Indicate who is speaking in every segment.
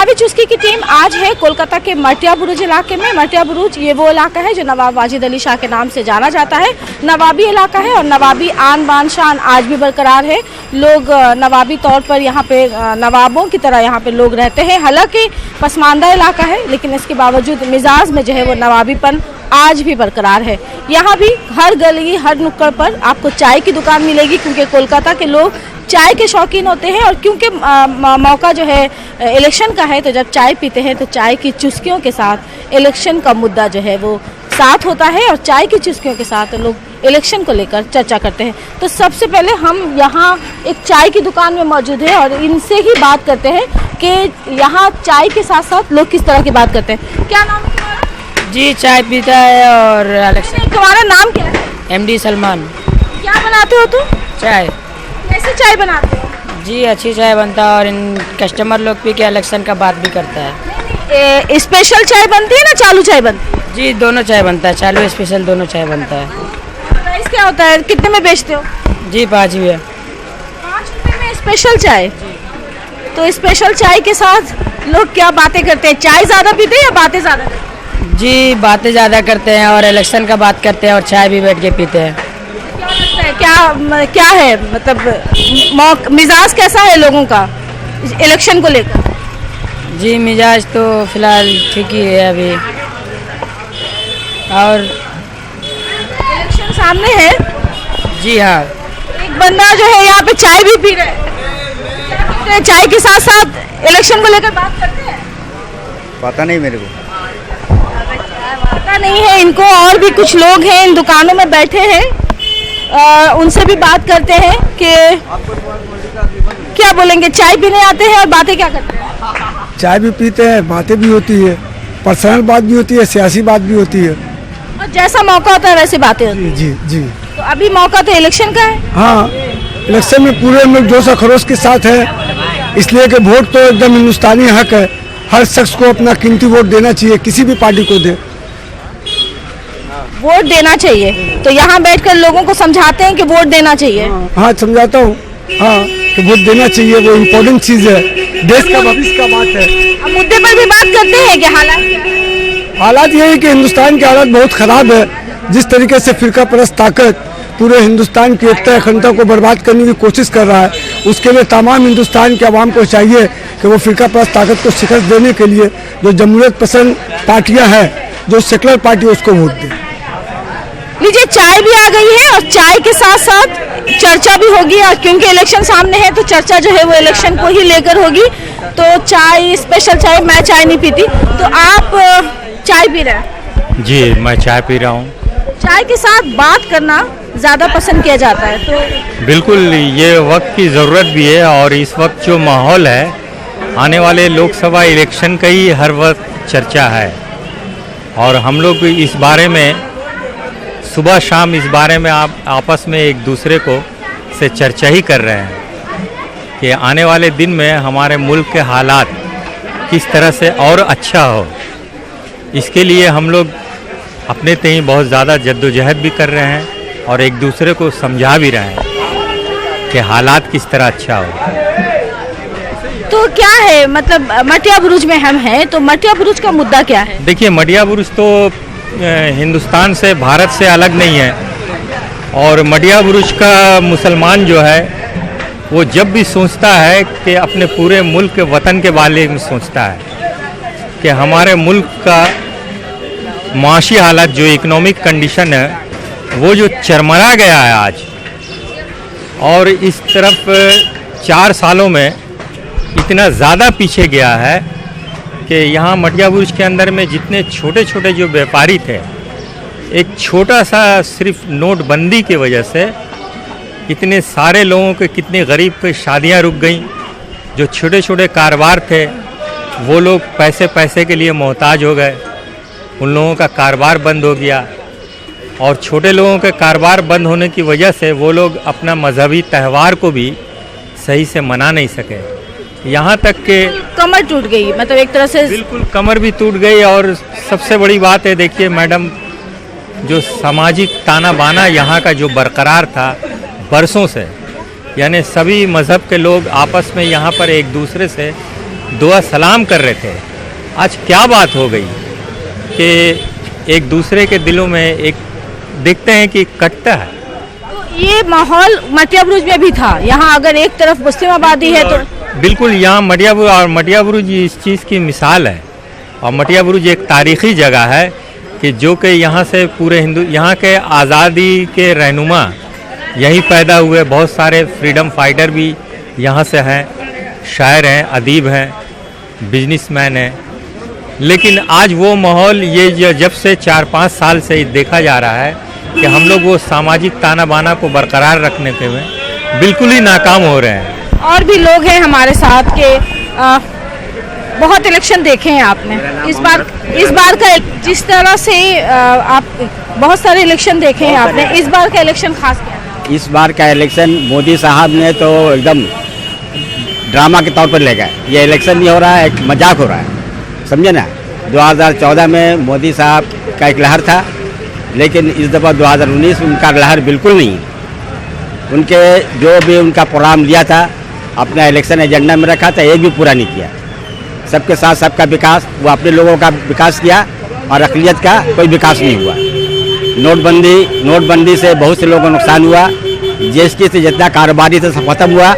Speaker 1: चुनावी चुस्की की टीम आज है कोलकाता के मटिया बुरुज इलाके में। मटिया बुरुज ये वो इलाका है जो नवाब वाजिद अली शाह के नाम से जाना जाता है। नवाबी इलाका है और नवाबी आन बान शान आज भी बरकरार है। लोग नवाबी तौर पर यहाँ पे नवाबों की तरह यहाँ पे लोग रहते हैं। हालांकि पसमानदा इलाका है लेकिन इसके बावजूद मिजाज में जो है वो नवाबीपन आज भी बरकरार है। यहाँ भी हर गली हर नुक्कड़ पर आपको चाय की दुकान मिलेगी क्योंकि कोलकाता के लोग चाय के शौकीन होते हैं और क्योंकि मौका जो है इलेक्शन का है तो जब चाय पीते हैं तो चाय की चुस्कियों के साथ इलेक्शन का मुद्दा जो है वो साथ होता है और चाय की चुस्कियों के साथ लोग इलेक्शन को लेकर चर्चा करते हैं। तो सबसे पहले हम यहाँ एक चाय की दुकान में मौजूद है और इनसे ही बात करते हैं कि यहाँ चाय के साथ साथ लोग किस तरह की बात करते हैं। क्या नाम है तुम्हारा?
Speaker 2: जी चाय पीता है और इलेक्शन।
Speaker 1: तुम्हारा नाम क्या है?
Speaker 2: एमडी सलमान।
Speaker 1: क्या बनाते हो तुम?
Speaker 2: चाय।
Speaker 1: कैसे चाय बनाते हो?
Speaker 2: जी अच्छी चाय बनता है और इन कस्टमर लोग पी के इलेक्शन का बात भी करता है।
Speaker 1: स्पेशल चाय बनती है ना चालू चाय बनती है?
Speaker 2: जी दोनों चाय बनता है, चालू स्पेशल दोनों चाय बनता है।
Speaker 1: प्राइस क्या होता है? कितने में बेचते हो?
Speaker 2: जी 5 रुपये।
Speaker 1: 5 रुपये में स्पेशल चाय। तो स्पेशल चाय के साथ लोग क्या बातें करते हैं? चाय ज़्यादा पीते हैं या बातें ज़्यादा करते हैं?
Speaker 2: जी बातें ज़्यादा करते हैं और इलेक्शन का बात करते हैं और चाय भी बैठ के पीते हैं।
Speaker 1: क्या लगता है क्या है मतलब मिजाज कैसा है लोगों का इलेक्शन को लेकर?
Speaker 2: जी मिजाज तो फिलहाल ठीक ही है अभी। और
Speaker 1: इलेक्शन सामने है।
Speaker 2: जी हाँ।
Speaker 1: एक बंदा जो है यहाँ पे चाय भी पी रहा है। चाय के साथ साथ इलेक्शन को लेकर बात करते हैं?
Speaker 3: पता नहीं मेरे को।
Speaker 1: पता नहीं है इनको। और भी कुछ लोग हैं इन दुकानों में बैठे हैं, उनसे भी बात करते हैं कि क्या बोलेंगे। चाय पीने आते हैं और बातें क्या करते हैं?
Speaker 4: चाय भी पीते हैं, बातें भी होती है, पर्सनल बात भी होती है, सियासी बात भी होती है।
Speaker 1: और जैसा मौका होता है वैसे बातें होती
Speaker 4: जी जी जी।
Speaker 1: तो अभी मौका तो इलेक्शन का है।
Speaker 4: हाँ इलेक्शन में पूरे लोग जोश खरोश के साथ है, इसलिए कि वोट तो एकदम हिंदुस्तानी हक है। हर शख्स को अपना कीमती वोट देना चाहिए, किसी भी पार्टी को दे
Speaker 1: वोट देना चाहिए। तो यहाँ बैठकर लोगों को समझाते हैं कि वोट देना चाहिए।
Speaker 4: हाँ समझाता हूँ हाँ कि वोट देना चाहिए, वो इम्पोर्टेंट चीज़ है, देश का भविष्य का बात है।
Speaker 1: अब मुद्दे पर भी बात करते हैं कि
Speaker 4: हालात ये है कि हिंदुस्तान के हालात बहुत ख़राब है। जिस तरीके से फिरका परस्त ताकत पूरे हिंदुस्तान की एकता अखंडता को बर्बाद करने की कोशिश कर रहा है, उसके लिए तमाम हिंदुस्तान के आवाम को चाहिए कि वो फिरका परस्त ताकत को शिकस्त देने के लिए जो जमहूरियत पसंद पार्टियां हैं, जो सेकुलर पार्टी, उसको वोट दें।
Speaker 1: लीजिए चाय भी आ गई है और चाय के साथ साथ चर्चा भी होगी और क्योंकि इलेक्शन सामने है तो चर्चा जो है वो इलेक्शन को ही लेकर होगी। तो चाय स्पेशल चाय, मैं चाय नहीं पीती, तो आप चाय पी रहे हैं?
Speaker 5: जी मैं चाय पी रहा हूँ।
Speaker 1: चाय के साथ बात करना ज़्यादा पसंद किया जाता है तो
Speaker 5: बिल्कुल ये वक्त की ज़रूरत भी है और इस वक्त जो माहौल है आने वाले लोकसभा इलेक्शन का ही हर वक्त चर्चा है और हम लोग इस बारे में सुबह शाम इस बारे में आपस में एक दूसरे को से चर्चा ही कर रहे हैं कि आने वाले दिन में हमारे मुल्क के हालात किस तरह से और अच्छा हो। इसके लिए हम लोग अपने तय बहुत ज़्यादा जद्दोजहद भी कर रहे हैं और एक दूसरे को समझा भी रहे हैं कि हालात किस तरह अच्छा हो।
Speaker 1: तो क्या है मतलब मटिया बुरुज में हम हैं तो मटिया बुरुज का मुद्दा क्या है?
Speaker 5: देखिए मटिया बुरुज तो हिंदुस्तान से भारत से अलग नहीं है और मटिया बुरुज का मुसलमान जो है वो जब भी सोचता है कि अपने पूरे मुल्क के वतन के बारे में सोचता है कि हमारे मुल्क का माशी हालत जो इकोनॉमिक कंडीशन है वो जो चरमरा गया है आज और इस तरफ 4 सालों में इतना ज़्यादा पीछे गया है कि यहाँ मटिया बुरुज के अंदर में जितने छोटे छोटे जो व्यापारी थे, एक छोटा सा सिर्फ नोटबंदी की वजह से इतने सारे लोगों के, कितने गरीब के शादियाँ रुक गई। जो छोटे छोटे कारोबार थे वो लोग पैसे के लिए मोहताज हो गए, उन लोगों का कारोबार बंद हो गया और छोटे लोगों के कारोबार बंद होने की वजह से वो लोग अपना मजहबी त्यौहार को भी सही से मना नहीं सके। यहाँ तक कि
Speaker 1: कमर टूट गई, मतलब एक तरह से
Speaker 5: बिल्कुल कमर भी टूट गई। और सबसे बड़ी बात है, देखिए मैडम, जो सामाजिक ताना बाना यहाँ का जो बरकरार था बरसों से, यानी सभी मज़हब के लोग आपस में यहाँ पर एक दूसरे से दुआ सलाम कर रहे थे। आज क्या बात हो गई कि एक दूसरे के दिलों में एक देखते हैं कि कटता है।
Speaker 1: तो ये माहौल मटिया बुरुज में भी था। यहाँ अगर एक तरफ मुस्लिम आबादी है तो
Speaker 5: बिल्कुल यहाँ मटिया बुरुज इस चीज़ की मिसाल है। और मटिया बुरुज एक तारीख़ी जगह है कि जो कि यहाँ से पूरे यहाँ के आज़ादी के रहनुमा यहीं पैदा हुए। बहुत सारे फ्रीडम फाइटर भी यहाँ से हैं, शायर हैं, अदीब हैं, बिजनेसमैन हैं। लेकिन आज वो माहौल ये जब से 4-5 साल से देखा जा रहा है कि हम लोग वो सामाजिक ताना बाना को बरकरार रखने के में बिल्कुल ही नाकाम हो रहे हैं।
Speaker 1: और भी लोग हैं हमारे साथ के बहुत इलेक्शन देखे हैं आपने। इस बार का जिस तरह से आप बहुत सारे इलेक्शन देखे हैं आपने, इस बार का इलेक्शन खास क्या है?
Speaker 3: इस बार का इलेक्शन मोदी साहब ने तो एकदम ड्रामा के तौर पर ले गए। ये इलेक्शन नहीं हो रहा है, एक मजाक हो रहा है, समझे ना। 2014 में मोदी साहब का एक लहर था, लेकिन इस दफ़ा 2019 में उनका लहर बिल्कुल नहीं। उनके जो भी उनका प्रोग्राम दिया था, अपना इलेक्शन एजेंडा में रखा था, एक भी पूरा नहीं किया। सबके साथ सबका विकास, वो अपने लोगों का विकास किया और अक़लियत का कोई विकास नहीं हुआ। नोटबंदी से बहुत से लोगों को नुकसान हुआ। जीएसटी से जितना कारोबारी था सब खत्म हुआ।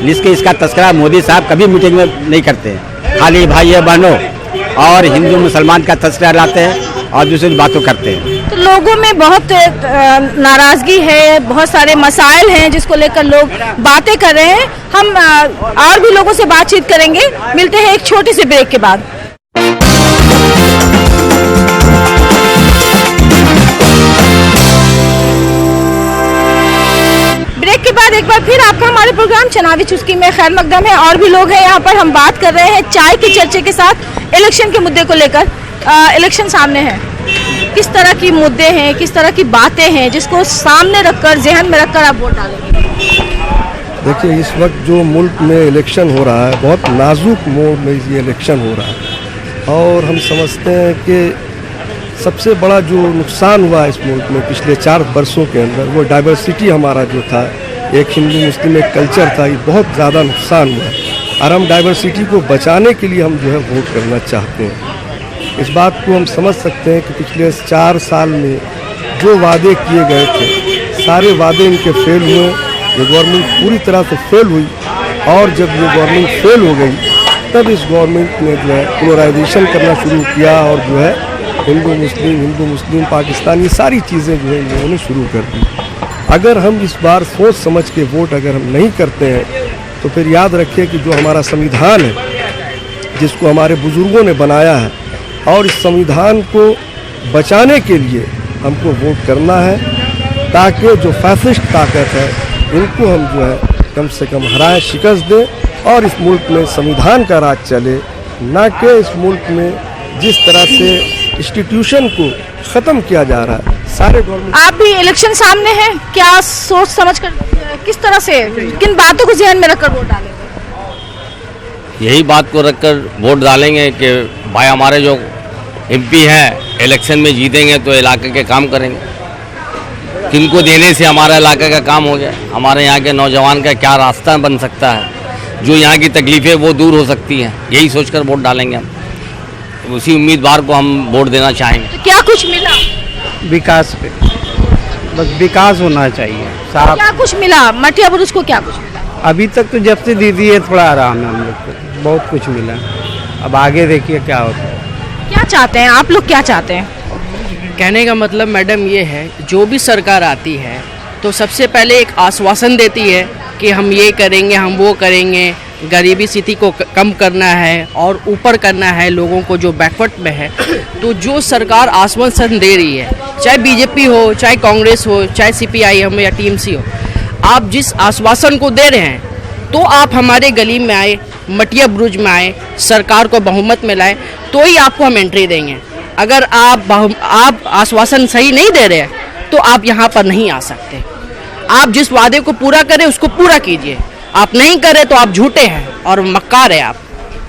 Speaker 3: इसका तस्करा मोदी साहब कभी मीटिंग में नहीं करते हैं। खाली भाई बहनों और हिंदू मुसलमान का तस्करा लाते हैं और दूसरी बातों करते हैं।
Speaker 1: तो लोगों में बहुत नाराजगी है, बहुत सारे मसाइल हैं जिसको लेकर लोग बातें कर रहे हैं। हम और भी लोगों से बातचीत करेंगे। मिलते हैं एक छोटी सी ब्रेक के बाद। ब्रेक के बाद एक बार फिर आपका हमारे प्रोग्राम चुनावी चुस्की में खैर मकदम है। और भी लोग हैं यहाँ पर। हम बात कर रहे हैं चाय की चर्चे के साथ इलेक्शन के मुद्दे को लेकर। इलेक्शन सामने है, किस तरह की मुद्दे हैं, किस तरह की बातें हैं जिसको सामने रखकर, जहन में रखकर आप वोट डालेंगे?
Speaker 4: देखिए, इस वक्त जो मुल्क में इलेक्शन हो रहा है, बहुत नाजुक मोड़ में ये इलेक्शन हो रहा है। और हम समझते हैं कि सबसे बड़ा जो नुकसान हुआ इस मुल्क में पिछले 4 वर्षों के अंदर, वो डाइवर्सिटी हमारा जो था, एक हिंदू मुस्लिम एक कल्चर था, ये बहुत ज़्यादा नुकसान हुआ। और हम डाइवर्सिटी को बचाने के लिए हम जो है वोट करना चाहते हैं। इस बात को हम समझ सकते हैं कि पिछले 4 साल में जो वादे किए गए थे, सारे वादे इनके फेल हुए। ये गवर्नमेंट पूरी तरह से फेल हुई। और जब ये गवर्नमेंट फेल हो गई, तब इस गवर्नमेंट ने जो है पोलराइजेशन करना शुरू किया और जो है हिंदू मुस्लिम पाकिस्तान, ये सारी चीज़ें जो है इन लोगों ने शुरू कर दी। अगर हम इस बार सोच समझ के वोट अगर हम नहीं करते हैं, तो फिर याद रखिए कि जो हमारा संविधान है, जिसको हमारे बुजुर्गों ने बनाया है, और इस संविधान को बचाने के लिए हमको वोट करना है, ताकि जो फैसिस्ट ताकत है इनको हम जो है कम से कम हराएं, शिकस्त दें और इस मुल्क में संविधान का राज चले, ना कि इस मुल्क में जिस तरह से इंस्टीट्यूशन को ख़त्म किया जा रहा है। सारे गवर्नमेंट।
Speaker 1: आप भी इलेक्शन सामने है, क्या सोच समझ कर, किस तरह से, किन बातों को ध्यान में रखकर वोट डालेंगे?
Speaker 6: यही बात को रखकर वोट डालेंगे कि भाई हमारे जो एमपी हैं इलेक्शन में जीतेंगे तो इलाके के काम करेंगे। किनको देने से हमारा इलाके का काम हो गया, हमारे यहाँ के नौजवान का क्या रास्ता बन सकता है, जो यहाँ की तकलीफ़ें वो दूर हो सकती हैं, यही सोचकर वोट डालेंगे हम। उसी उम्मीदवार को हम वोट देना चाहेंगे।
Speaker 1: तो क्या कुछ मिला?
Speaker 3: विकास पे, बस विकास होना चाहिए साहब।
Speaker 1: क्या कुछ मिला मटिया बुरुज को? क्या कुछ मिला?
Speaker 3: अभी तक तो जब से दीदी है थोड़ा आराम है, हम लोग को बहुत कुछ मिला। अब आगे देखिए क्या होता है।
Speaker 1: क्या चाहते हैं आप लोग, क्या चाहते हैं?
Speaker 7: कहने का मतलब मैडम ये है, जो भी सरकार आती है तो सबसे पहले एक आश्वासन देती है कि हम ये करेंगे, हम वो करेंगे, गरीबी स्थिति को कम करना है और ऊपर करना है लोगों को जो बैकवर्ड में है। तो जो सरकार आश्वासन दे रही है, चाहे बीजेपी हो, चाहे कांग्रेस हो, चाहे सीपीआईएम या टीएमसी हो, आप जिस आश्वासन को दे रहे हैं, तो आप हमारे गली में आए, मटिया बुरुज में आए, सरकार को बहुमत में लाए, तो ही आपको हम एंट्री देंगे। अगर आप आश्वासन सही नहीं दे रहे हैं तो आप यहाँ पर नहीं आ सकते। आप जिस वादे को पूरा करें उसको पूरा कीजिए, आप नहीं करें तो आप झूठे हैं और मक्कार है आप।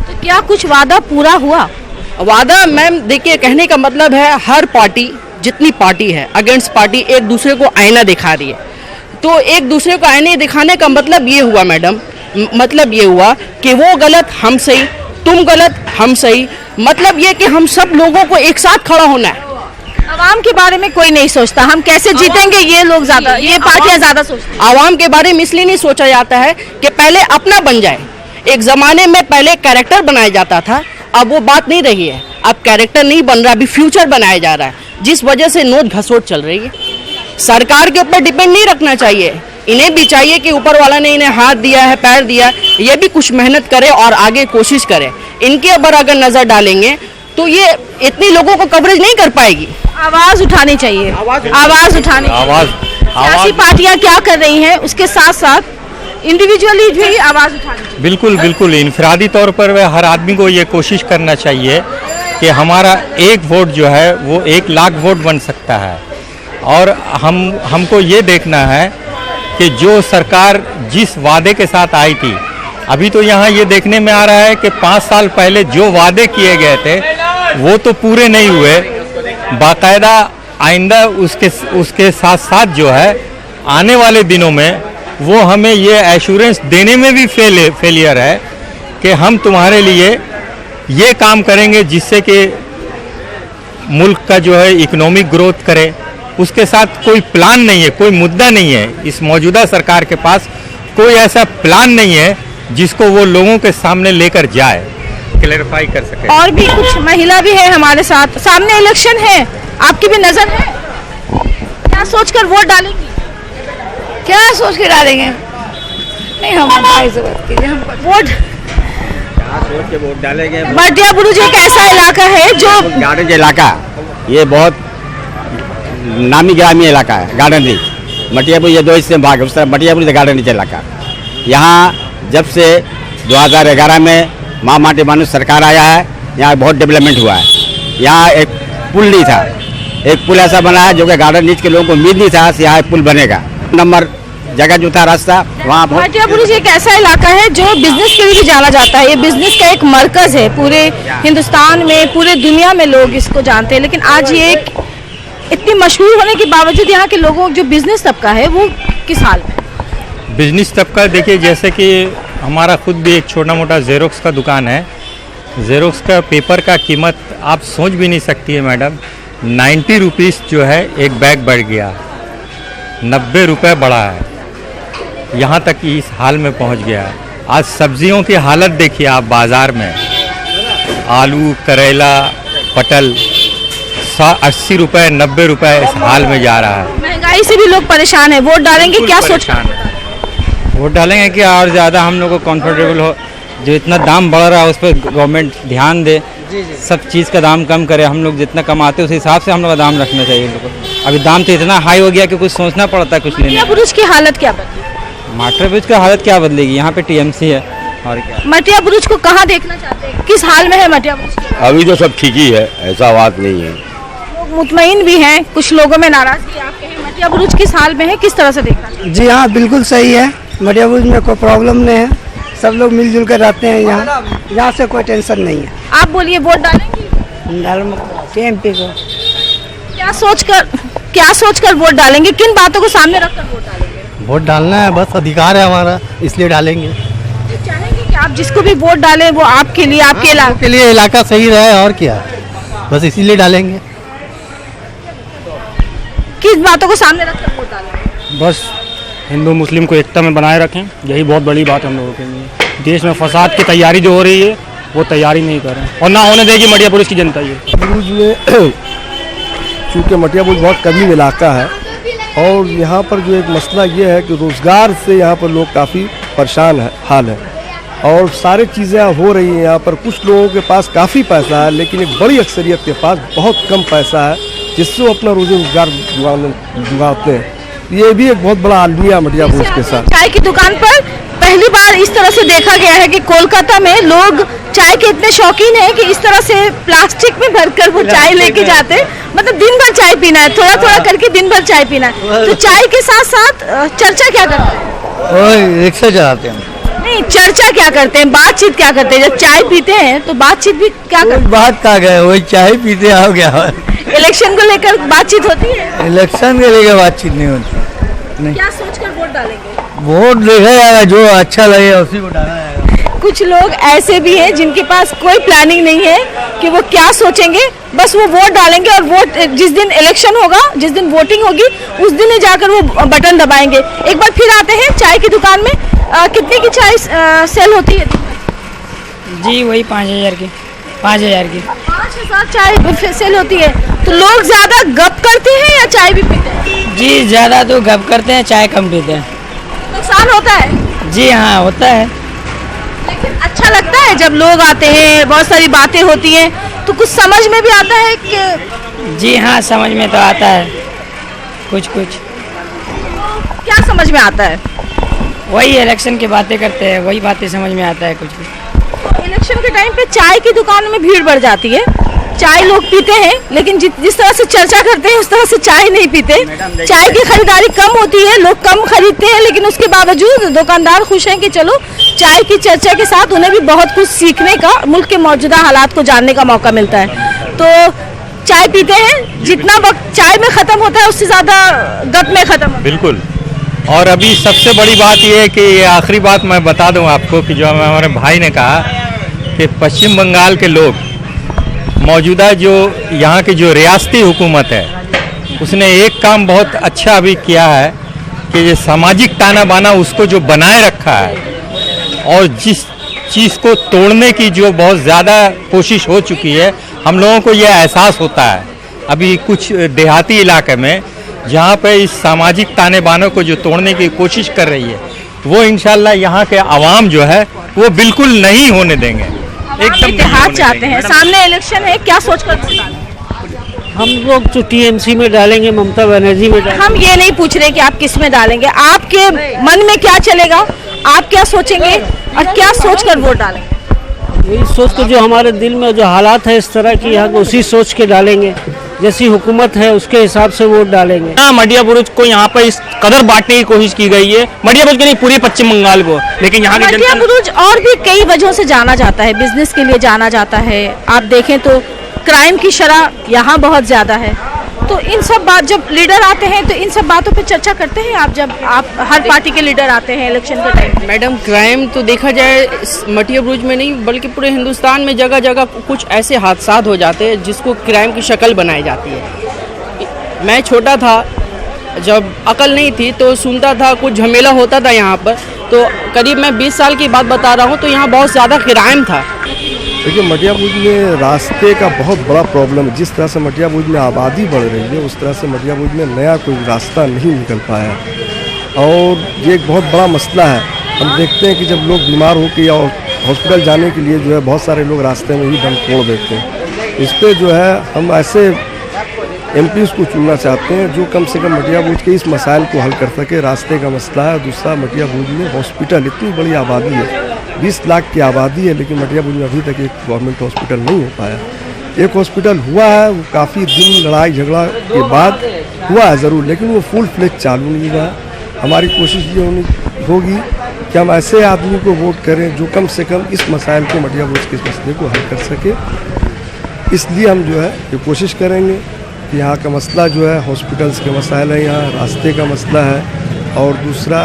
Speaker 1: तो क्या कुछ वादा पूरा हुआ?
Speaker 7: वादा मैम देखिए, कहने का मतलब है हर पार्टी, जितनी पार्टी है अगेंस्ट पार्टी एक दूसरे को आईना दिखा रही है। तो एक दूसरे को आईने दिखाने का मतलब ये हुआ मैडम, मतलब ये हुआ कि वो गलत हम सही, तुम गलत हम सही, मतलब ये कि हम सब लोगों को एक साथ खड़ा होना है।
Speaker 1: आवाम के बारे में कोई नहीं सोचता, हम कैसे जीतेंगे ये लोग ज्यादा, ये पार्टियां ज्यादा सोचती हैं।
Speaker 7: आवाम के बारे में इसलिए नहीं सोचा जाता है कि पहले अपना बन जाए। एक ज़माने में पहले कैरेक्टर बनाया जाता था, अब वो बात नहीं रही है। अब कैरेक्टर नहीं बन रहा, अभी फ्यूचर बनाया जा रहा है, जिस वजह से नोट घसोट चल रही है। सरकार के ऊपर डिपेंड नहीं रखना चाहिए, इन्हें भी चाहिए कि ऊपर वाला ने इन्हें हाथ दिया है, पैर दिया है, ये भी कुछ मेहनत करे और आगे कोशिश करे। इनके ऊपर अगर नज़र डालेंगे तो ये इतनी लोगों को कवरेज नहीं कर पाएगी।
Speaker 1: आवाज उठानी चाहिए, आवाज उठानी। सियासी पार्टियां क्या कर रही हैं, उसके साथ साथ इंडिविजुअली भी आवाज उठानी चाहिए।
Speaker 5: बिल्कुल बिल्कुल, इनफरादी तौर पर वह हर आदमी को ये कोशिश करना चाहिए कि हमारा एक वोट जो है वो 1 लाख वोट बन सकता है। और हमको ये देखना है कि जो सरकार जिस वादे के साथ आई थी, अभी तो यहाँ ये देखने में आ रहा है कि 5 साल पहले जो वादे किए गए थे वो तो पूरे नहीं हुए, बाकायदा आइंदा उसके साथ साथ जो है आने वाले दिनों में वो हमें ये एश्योरेंस देने में भी फेलियर है कि हम तुम्हारे लिए ये काम करेंगे जिससे कि मुल्क का जो है इकोनॉमिक ग्रोथ करे। उसके साथ कोई प्लान नहीं है, कोई मुद्दा नहीं है। इस मौजूदा सरकार के पास कोई ऐसा प्लान नहीं है जिसको वो लोगों के सामने लेकर जाए, क्लैरिफाई कर सके।
Speaker 1: और भी कुछ महिला भी है हमारे साथ। सामने इलेक्शन है, आपकी भी नजर है, क्या सोचकर वोट डालेंगी?
Speaker 8: क्या सोच के डालेंगे? नहीं, हम भाई से बात कीजिए। हम
Speaker 1: वोट
Speaker 3: सोच के वोट डालेंगे।
Speaker 1: मटिया बुरुज एक ऐसा इलाका है जो
Speaker 3: गार्डन इलाका, ये बहुत नामी ग्रामीण इलाका है। गार्डन रिच, मटियापुर, ये 2 हिस्से में भाग है। उस तरह मटियापुर गार्डन रिच इलाका। यहाँ जब से 2011 में माँ माटी मानुष सरकार आया है, यहाँ बहुत डेवलपमेंट हुआ है। यहाँ एक पुल नहीं था, एक पुल ऐसा बना है जो कि गार्डन रिच के लोगों को उम्मीद नहीं था कि यहाँ एक पुल बनेगा। नंबर जगह जो था रास्ता वहाँ
Speaker 1: मटिया बुरुज एक ऐसा इलाका है जो बिजनेस के लिए भी जाना जाता है। ये बिजनेस का एक मरकज है, पूरे हिंदुस्तान में, पूरे दुनिया में लोग इसको जानते हैं। लेकिन आज ये एक इतनी मशहूर होने के बावजूद यहाँ के लोगों जो बिजनेस तबका है वो किस हाल में?
Speaker 5: बिजनेस तबका देखिए, जैसे कि हमारा खुद भी एक छोटा मोटा जेरोक्स का दुकान है। जेरोक्स का पेपर का कीमत आप सोच भी नहीं सकती है मैडम। 90 रुपीज़ जो है एक बैग बढ़ गया, 90 रुपये बढ़ा है, यहाँ तक कि इस हाल में पहुँच गया है। आज सब्जियों की हालत देखिए आप बाज़ार में, आलू, करेला, पटल 80 रुपये 90 रुपये इस हाल में जा रहा है।
Speaker 1: महंगाई से भी लोग परेशान है। वोट डालेंगे, क्या सोच?
Speaker 9: वोट डालेंगे कि और ज़्यादा हम लोग को कंफर्टेबल हो। जो इतना दाम बढ़ रहा है उस पर गवर्नमेंट ध्यान दे, सब चीज़ का दाम कम करे। हम लोग जितना कमाते हैं उस हिसाब से हम लोग का दाम रखना चाहिए लोगों को। अभी दाम तो इतना हाई हो गया कि कुछ सोचना पड़ता है कुछ लेने।
Speaker 1: मटिया बुरुज की हालत क्या बदली?
Speaker 9: मटिया बुरुज की हालत क्या बदलेगी? यहाँ पे टीएमसी है और क्या।
Speaker 1: मटिया बुरुज को कहाँ देखना चाहते हैं, किस हाल में है मटिया बुरुज?
Speaker 6: अभी तो सब ठीक ही है, ऐसा बात नहीं है।
Speaker 1: लोग मुतमईन भी हैं, कुछ लोगों में नाराजगी। आप कहें मटिया बुरुज किस हाल में है, किस तरह से देखना चाहिए?
Speaker 4: जी हाँ, बिल्कुल सही है। मटिया बुरुज में कोई प्रॉब्लम नहीं है, सब लोग मिलजुल कर रहते हैं यहाँ से कोई टेंशन नहीं है।
Speaker 1: आप बोलिए, वोट डालेंगे?
Speaker 8: टीएमपी को।
Speaker 1: क्या सोचकर वोट डालेंगे, किन बातों को सामने रखकर वोट डालेंगे?
Speaker 10: वोट डालना है, बस अधिकार है हमारा, इसलिए डालेंगे।
Speaker 1: तो चाहेंगे कि आप जिसको भी वोट डालें वो आपके लिए, आपके इलाके
Speaker 10: के लिए इलाका सही रहे, और क्या, बस इसीलिए डालेंगे।
Speaker 1: किस बातों को सामने रखकर वोट डालेंगे?
Speaker 11: बस हिंदू मुस्लिम को एकता में बनाए रखें, यही बहुत बड़ी बात है हम लोगों के लिए। देश में फसाद की तैयारी जो हो रही है वो तैयारी नहीं कर रहे हैं और ना होने देगी मटिया बुरुज की जनता। ये
Speaker 12: बुरुज में चूँकि मटिया बुरुज बहुत करीब इलाका है और यहाँ पर जो एक मसला ये है कि रोज़गार से यहाँ पर लोग काफ़ी परेशान हाल है और सारी चीज़ें हो रही हैं यहाँ पर। कुछ लोगों के पास काफ़ी पैसा है लेकिन एक बड़ी अक्सरियत के पास बहुत कम पैसा है जिससे वो अपना रोजी रोजगार जुगाते हैं। ये भी एक बहुत बड़ा आलमिया मटिया बुरुज के साथ।
Speaker 1: चाय की दुकान पर पहली बार इस तरह से देखा गया है कि कोलकाता में लोग चाय के इतने शौकीन हैं कि इस तरह से प्लास्टिक में भरकर वो चाय लेके जाते हैं। मतलब दिन भर चाय पीना है, थोड़ा थोड़ा करके दिन भर चाय पीना है। तो चाय के साथ साथ चर्चा क्या करते हैं?
Speaker 10: रिक्शा चलाते हैं।
Speaker 1: नहीं, चर्चा क्या करते हैं, बातचीत क्या करते हैं? जब चाय पीते हैं तो बातचीत भी क्या करते हैं?
Speaker 10: बात कहाँ गए, वही चाय पीते आओ गया।
Speaker 1: इलेक्शन को लेकर बातचीत होती है?
Speaker 10: इलेक्शन को लेकर बातचीत नहीं होती। नहीं।
Speaker 1: क्या सोचकर वोट डालेंगे?
Speaker 10: वोट देखा जाएगा, जो अच्छा लगे उसी को डाला जाएगा।
Speaker 1: कुछ लोग ऐसे भी हैं जिनके पास कोई प्लानिंग नहीं है कि वो क्या सोचेंगे, बस वो वोट डालेंगे और वोट जिस दिन इलेक्शन होगा, जिस दिन वोटिंग होगी, उस दिन ही जाकर वो बटन दबाएंगे। एक बार फिर आते हैं चाय की दुकान में। कितने की चाय सेल होती है?
Speaker 2: जी वही 5,000 की 5,000 की
Speaker 1: 5,000 चाय सेल होती है। तो लोग ज्यादा गप करते हैं या चाय भी पीते हैं?
Speaker 2: जी ज़्यादा तो गप करते हैं, चाय कम पीते हैं।
Speaker 1: नुकसान होता है?
Speaker 2: जी हाँ होता है।
Speaker 1: लेकिन अच्छा लगता है जब लोग आते हैं, बहुत सारी बातें होती हैं, तो कुछ समझ में भी आता है कि
Speaker 2: जी हाँ समझ में तो आता है कुछ कुछ।
Speaker 1: क्या समझ में आता है?
Speaker 2: वही इलेक्शन की बातें करते हैं, वही बातें समझ में आता है कुछ कुछ।
Speaker 1: इलेक्शन के टाइम पे चाय की दुकान में भीड़ बढ़ जाती है, चाय लोग पीते हैं, लेकिन जिस तरह से चर्चा करते हैं उस तरह से चाय नहीं पीते। चाय की खरीदारी कम होती है, लोग कम खरीदते हैं, लेकिन उसके बावजूद दुकानदार खुश हैं कि चलो चाय की चर्चा के साथ उन्हें भी बहुत कुछ सीखने का, मुल्क के मौजूदा हालात को जानने का मौका मिलता है। तो चाय पीते हैं, जितना वक्त चाय में ख़त्म होता है उससे ज़्यादा गप में ख़त्म होता है।
Speaker 5: बिल्कुल। और अभी सबसे बड़ी बात यह है कि ये आखिरी बात मैं बता दूं आपको कि जो हमारे भाई ने कहा कि पश्चिम बंगाल के लोग, मौजूदा जो यहाँ की जो रियासती हुकूमत है, उसने एक काम बहुत अच्छा अभी किया है कि ये सामाजिक ताना बाना उसको जो बनाए रखा है और जिस चीज़ को तोड़ने की जो बहुत ज़्यादा कोशिश हो चुकी है, हम लोगों को यह एहसास होता है अभी कुछ देहाती इलाके में जहाँ पे इस सामाजिक ताने बानों को जो तोड़ने की कोशिश कर रही है, वो इंशाल्लाह यहाँ के आवाम जो है वो बिल्कुल नहीं होने देंगे। एकदम
Speaker 1: इतिहाद चाहते हैं। सामने इलेक्शन है, क्या सोचकर वोट डालें?
Speaker 13: हम लोग तो टीएमसी में डालेंगे, ममता बनर्जी में डालेंगे।
Speaker 1: हम ये नहीं पूछ रहे कि आप किस में डालेंगे, आपके मन में क्या चलेगा, आप क्या सोचेंगे और क्या सोचकर वोट डालेंगे?
Speaker 13: यही सोच कर जो हमारे दिल में जो हालात है इस तरह की, यहाँ उसी सोच के डालेंगे, जैसी हुकूमत है उसके हिसाब से वोट डालेंगे।
Speaker 11: मटिया बुरुज को यहाँ पर इस कदर बांटने की कोशिश की गई है, मटिया बुरुज के नहीं पूरे पश्चिम बंगाल को, लेकिन यहाँ की
Speaker 1: मटिया बुरुज और भी कई वजहों से जाना जाता है, बिजनेस के लिए जाना जाता है। आप देखें तो क्राइम की शरह यहाँ बहुत ज़्यादा है। तो इन सब बात, जब लीडर आते हैं तो इन सब बातों पे चर्चा करते हैं आप, जब आप हर पार्टी के लीडर आते हैं इलेक्शन के टाइम?
Speaker 7: मैडम, क्राइम तो देखा जाए मटिया बुरुज में नहीं बल्कि पूरे हिंदुस्तान में जगह जगह कुछ ऐसे हादसा हो जाते हैं जिसको क्राइम की शक्ल बनाई जाती है। मैं छोटा था, जब अकल नहीं थी तो सुनता था कुछ झमेला होता था यहाँ पर, तो करीब मैं 20 साल की बात बता रहा हूँ, तो यहाँ बहुत ज़्यादा क्राइम था।
Speaker 12: देखिए, मटिया बुरुज में रास्ते का बहुत बड़ा प्रॉब्लम है। जिस तरह से मटिया बुरुज में आबादी बढ़ रही है उस तरह से मटिया बुरुज में नया कोई रास्ता नहीं निकल पाया और ये एक बहुत बड़ा मसला है। हम देखते हैं कि जब लोग बीमार होकर या हॉस्पिटल जाने के लिए जो है बहुत सारे लोग रास्ते में ही दम तोड़ देते हैं। इस पर जो है हम ऐसे एमपीज़ को चुनना चाहते हैं जो कम से कम मटिया बुरुज के इस मसाइल को हल कर सके। रास्ते का मसला है, दूसरा मटिया बुरुज में हॉस्पिटल, इतनी बड़ी आबादी है, 20 लाख की आबादी है, लेकिन मटिया बुरुज में अभी तक एक गवर्नमेंट हॉस्पिटल नहीं हो पाया। एक हॉस्पिटल हुआ है, वो काफ़ी दिन लड़ाई झगड़ा के बाद हुआ है ज़रूर, लेकिन वो फुल फ्लेज चालू नहीं हुआ है। हमारी कोशिश ये होगी कि हम ऐसे आदमी को वोट करें जो कम से कम इस मसाइल को, मटिया बुरुज के इस मसले को हल कर सके। इसलिए हम जो है ये कोशिश करेंगे कि यहाँ का मसला जो है हॉस्पिटल्स के मसाइल है, यहाँ रास्ते का मसला है और दूसरा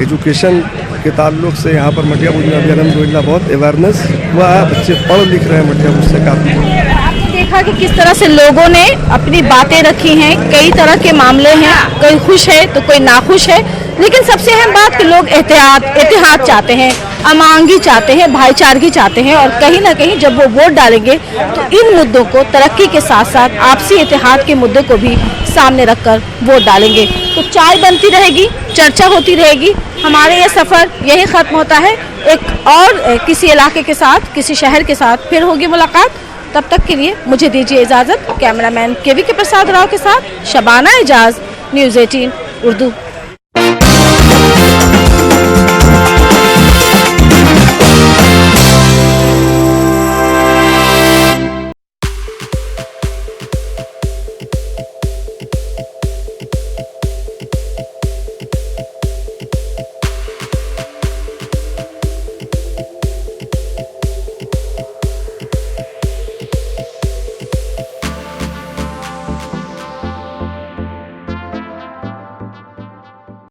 Speaker 12: एजुकेशन के ताल्लुक से यहाँ पर मटिया बुरुज में अभी अलहमदुलिल्लाह बहुत अवेयरनेस हुआ है, बच्चे पढ़ लिख रहे हैं मटिया बुरुज से काफ़ी।
Speaker 1: आपने देखा कि किस तरह से लोगों ने अपनी बातें रखी हैं, कई तरह के मामले हैं, कोई खुश है तो कोई नाखुश है, लेकिन सबसे अहम बात कि लोग इतिहाद चाहते हैं, अमांगी चाहते हैं, भाईचारगी चाहते हैं और कहीं ना कहीं जब वो वोट डालेंगे तो इन मुद्दों को, तरक्की के साथ साथ आपसी इतिहाद के मुद्दे को भी सामने रखकर वोट डालेंगे। तो चाय बनती रहेगी, चर्चा होती रहेगी। हमारे ये सफ़र यही ख़त्म होता है, एक और किसी इलाके के साथ, किसी शहर के साथ फिर होगी मुलाकात। तब तक के लिए मुझे दीजिए इजाज़त। कैमरामैन केवी के प्रसाद राव के साथ शबाना एजाज, न्यूज़ 18 उर्दू।